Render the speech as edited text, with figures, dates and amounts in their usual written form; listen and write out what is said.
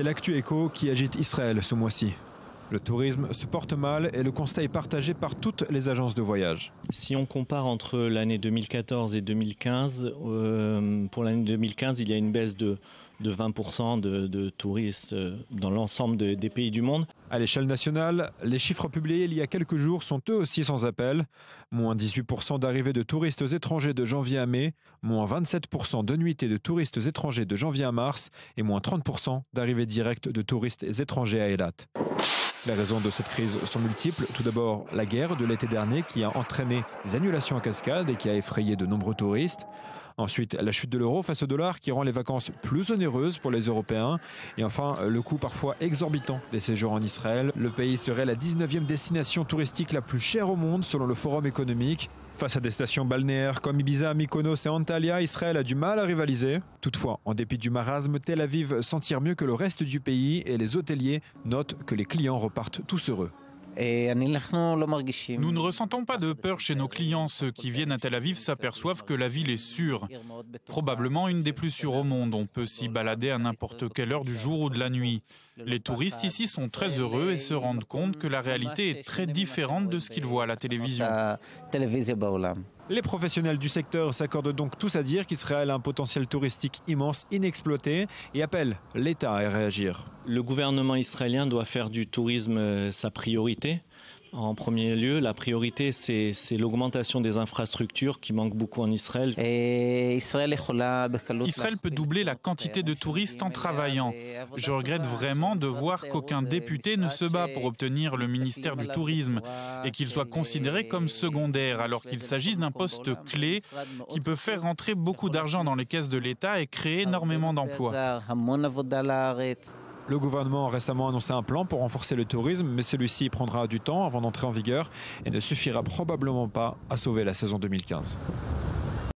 C'est l'actu éco qui agite Israël ce mois-ci. Le tourisme se porte mal et le constat est partagé par toutes les agences de voyage. Si on compare entre l'année 2014 et 2015, pour l'année 2015, il y a une baisse de 20% de touristes dans l'ensemble des pays du monde. À l'échelle nationale, les chiffres publiés il y a quelques jours sont eux aussi sans appel. Moins 18% d'arrivées de touristes étrangers de janvier à mai, moins 27% de nuitées de touristes étrangers de janvier à mars et moins 30% d'arrivées directes de touristes étrangers à Eilat. Les raisons de cette crise sont multiples. Tout d'abord, la guerre de l'été dernier qui a entraîné des annulations en cascade et qui a effrayé de nombreux touristes. Ensuite, la chute de l'euro face au dollar qui rend les vacances plus onéreuses pour les Européens. Et enfin, le coût parfois exorbitant des séjours en Israël. Le pays serait la 19e destination touristique la plus chère au monde selon le Forum économique. Face à des stations balnéaires comme Ibiza, Mykonos et Antalya, Israël a du mal à rivaliser. Toutefois, en dépit du marasme, Tel Aviv s'en tire mieux que le reste du pays et les hôteliers notent que les clients repartent tous heureux. Nous ne ressentons pas de peur chez nos clients. Ceux qui viennent à Tel Aviv s'aperçoivent que la ville est sûre. Probablement une des plus sûres au monde. On peut s'y balader à n'importe quelle heure du jour ou de la nuit. Les touristes ici sont très heureux et se rendent compte que la réalité est très différente de ce qu'ils voient à la télévision. Les professionnels du secteur s'accordent donc tous à dire qu'Israël a un potentiel touristique immense, inexploité, et appellent l'État à réagir. Le gouvernement israélien doit faire du tourisme sa priorité. En premier lieu, la priorité, c'est l'augmentation des infrastructures qui manquent beaucoup en Israël. Israël peut doubler la quantité de touristes en travaillant. Je regrette vraiment de voir qu'aucun député ne se bat pour obtenir le ministère du Tourisme et qu'il soit considéré comme secondaire alors qu'il s'agit d'un poste clé qui peut faire rentrer beaucoup d'argent dans les caisses de l'État et créer énormément d'emplois. Le gouvernement a récemment annoncé un plan pour renforcer le tourisme, mais celui-ci prendra du temps avant d'entrer en vigueur et ne suffira probablement pas à sauver la saison 2015.